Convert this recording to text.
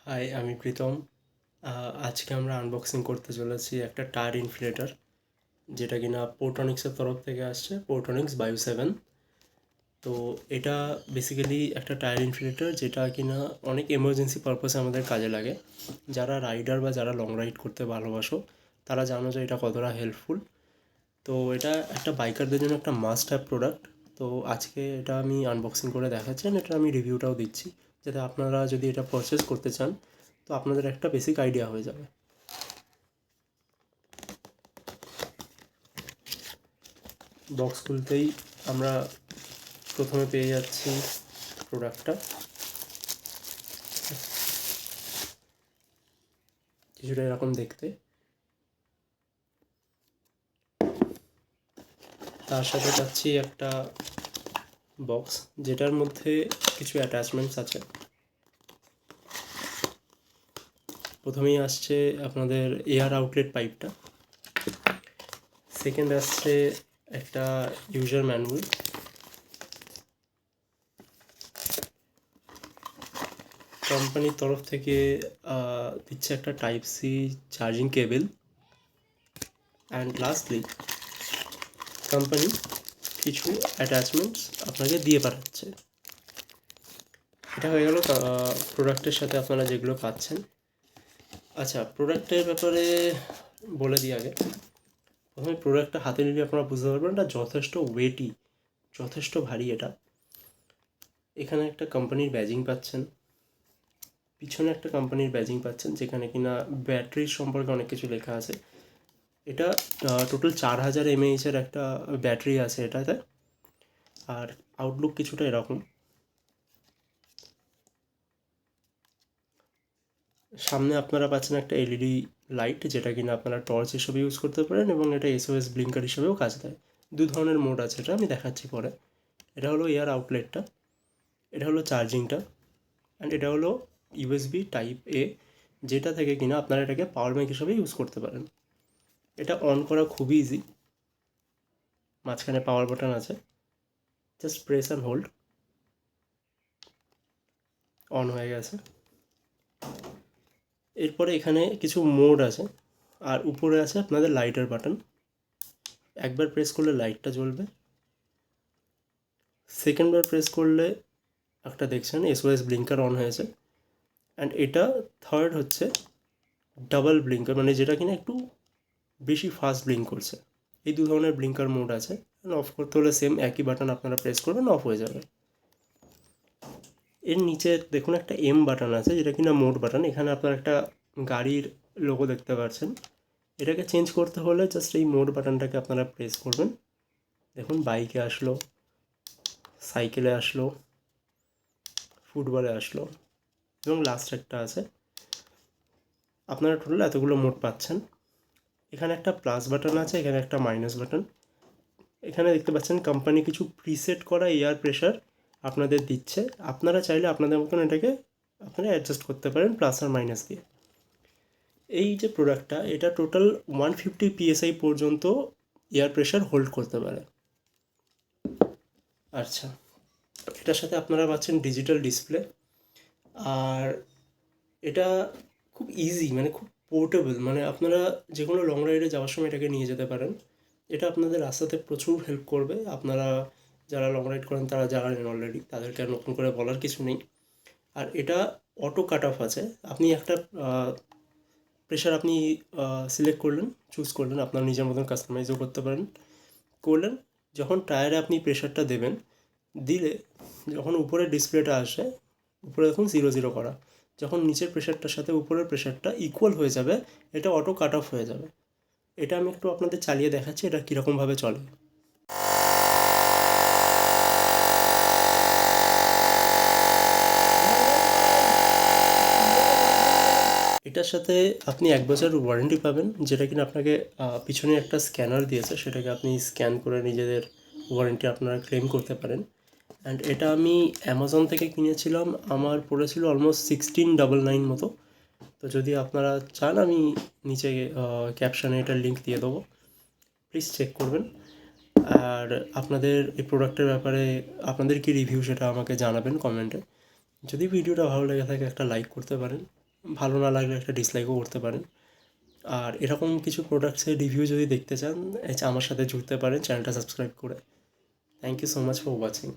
High, আমি প্রীতম। আজকে আমরা আনবক্সিং করতে চলেছি একটা টায়ার ইনফ্লেটার, যেটা কিনা পোর্টনিক্সের তরফ থেকে আসছে, পোর্টনিক্স বায়ো 7। তো এটা বেসিক্যালি একটা টায়ার ইনফ্লেটার, যেটা কিনা অনেক এমার্জেন্সি পারপাসে আমাদের কাজে লাগে। যারা রাইডার বা যারা লং রাইড করতে ভালোবাসো তারা জানো যে এটা কতটা হেল্পফুল। তো এটা একটা বাইকারদের জন্য একটা মাস্ট হ্যাভ প্রোডাক্ট। তো আজকে এটা আমি আনবক্সিং করে দেখাচ্ছি, আর এটা আমি রিভিউটাও দিচ্ছি, যাতে আপনারা যদি এটা পারচেস করতে চান তো আপনাদের একটা বেসিক আইডিয়া হয়ে যাবে। বক্স খুলতেই আমরা প্রথমে পেয়ে যাচ্ছি প্রোডাক্টটা, কিছুটা এরকম দেখতে। তার সাথে পাচ্ছি একটা বক্স, যেটার মধ্যে কিছু অ্যাটাচমেন্টস আছে। প্রথমেই আসছে আপনাদের এয়ার আউটলেট পাইপটা। সেকেন্ড আসছে একটা ইউজার ম্যানুয়াল। কোম্পানির তরফ থেকে দিচ্ছে একটা type C charging cable. And lastly company কিছু অ্যাটাচমেন্টস আপনাকে দিয়ে পাঠাচ্ছে। এটা হয়ে গেল প্রোডাক্টের সাথে আপনারা যেগুলো পাচ্ছেন। আচ্ছা, প্রোডাক্টের ব্যাপারে বলে দিই আগে। প্রথমে প্রোডাক্টটা হাতে নিলে আপনারা বুঝতে পারবেন এটা যথেষ্ট ওয়েটি, যথেষ্ট ভারী এটা। এখানে একটা কোম্পানির ব্যাজিং পাচ্ছেন, পিছনে একটা কোম্পানির ব্যাজিং পাচ্ছেন, যেখানে কিনা ব্যাটারির সম্পর্কে অনেক কিছু লেখা আছে। এটা টোটাল 4000 mAh একটা ব্যাটারি আছে এটাতে। আর আউটলুক কিছুটা এরকম। সামনে আপনারা পাচ্ছেন একটা এলইডি লাইট, যেটা কিনা আপনারা টর্চ হিসেবে ইউজ করতে পারেন, এবং এটা এসওএস ব্লিঙ্কার হিসেবেও কাজ দেয়। দু ধরনের মোড আছে, এটা আমি দেখাচ্ছি পরে। এটা হলো এয়ার আউটলেটটা, এটা হলো চার্জিংটা, অ্যান্ড এটা হলো ইউএসবি টাইপ এ, যেটা থেকে কিনা আপনারা এটাকে পাওয়ার ব্যাঙ্ক হিসেবে ইউজ করতে পারেন। এটা অন করা খুবই ইজি। মাঝখানে পাওয়ার বাটন আছে, just press and hold, on হয়ে গেছে। এরপরে এখানে কিছু মোড আছে, আর উপরে আছে আপনাদের লাইটের বাটন। একবার প্রেস করলে লাইটটা জ্বলবে, সেকেন্ডবার প্রেস করলে একটা দেখছেন এসওএস ব্লিঙ্কার অন হয়েছে। অ্যান্ড এটা থার্ড হচ্ছে ডাবল ব্লিঙ্কার, মানে যেটা কিনা একটু বেশি ফাস্ট ব্লিঙ্ক করছে। এই দু ধরনের ব্লিঙ্কার মোড আছে। অফ করতে হলে সেম একই বাটন আপনারা প্রেস করবেন, অফ হয়ে যাবে। এর নিচে দেখুন একটা এম বাটন আছে, যেটা কিনা মোড বাটন। এখানে আপনারা একটা গাড়ির লোগো দেখতে পাচ্ছেন। এটাকে চেঞ্জ করতে হলে জাস্ট এই মোড বাটনটাকে আপনারা প্রেস করবেন। দেখুন বাইকে আসলো, সাইকেলে আসলো, ফুটবলে আসলো, এবং লাস্ট একটা আছে। আপনারা টোটাল এতগুলো মোড পাচ্ছেন। এখানে একটা প্লাস বাটন আছে, এখানে একটা মাইনাস বাটন। এখানে দেখতে পাচ্ছেন কোম্পানি কিছু প্রিসেট করা এয়ার প্রেশার আপনাদের দিচ্ছে। আপনারা চাইলে আপনাদের মতন এটাকে আপনারা অ্যাডজাস্ট করতে পারেন প্লাস আর মাইনাস দিয়ে। এই যে প্রোডাক্টটা, এটা টোটাল 150 PSI পর্যন্ত এয়ার প্রেশার হোল্ড করতে পারে। আচ্ছা, এটার সাথে আপনারা পাচ্ছেন ডিজিটাল ডিসপ্লে। আর এটা খুব ইজি, মানে খুব পোর্টেবল, মানে আপনারা যে কোনো লং রাইডে যাওয়ার সময় এটাকে নিয়ে যেতে পারেন। এটা আপনাদের রাস্তাতে প্রচুর হেল্প করবে। আপনারা যারা লং রাইড করেন তারা জানেন অলরেডি, তাদেরকে আর নতুন করে বলার কিছু নেই। আর এটা অটো কাট অফ আছে। আপনি একটা প্রেশার আপনি সিলেক্ট করলেন, চুজ করলেন, আপনার নিজের মতন কাস্টমাইজও করতে পারেন। করলেন, যখন টায়ারে আপনি প্রেশারটা দেবেন, দিলে যখন উপরের ডিসপ্লেটা আসে, উপরে দেখুন 0 0 করা, যখন নিচের প্রেশারটার সাথে উপরের প্রেশারটা ইকুয়াল হয়ে যাবে, এটা অটো কাট অফ হয়ে যাবে। এটা আমি একটু আপনাদের চালিয়ে দেখাচ্ছি এটা কীরকমভাবে চলে। এটার সাথে আপনি 1 বছর ওয়ারেন্টি পাবেন, যেটা কিনা আপনাকে পিছনে একটা স্ক্যানার দিয়েছে, সেটাকে আপনি স্ক্যান করে নিজেদের ওয়ারেন্টি আপনারা ক্লেম করতে পারেন। অ্যান্ড এটা আমি অ্যামাজন থেকে কিনেছিলাম, আমার পড়েছিল অলমোস্ট 1699 মতো। তো যদি আপনারা চান, আমি নিচে ক্যাপশানে এটার লিঙ্ক দিয়ে দেবো, প্লিজ চেক করবেন। আর আপনাদের এই প্রোডাক্টের ব্যাপারে আপনাদের কি রিভিউ সেটা আমাকে জানাবেন কমেন্টে। যদি ভিডিওটা ভালো লেগে থাকে একটা লাইক করতে পারেন, ভালো না লাগলে একটা ডিসলাইকও করতে পারেন। আর এরকম কিছু প্রোডাক্টসের রিভিউ যদি দেখতে চান আমার সাথে জুড়তে পারেন চ্যানেলটা সাবস্ক্রাইব করে। Thank you so much for watching.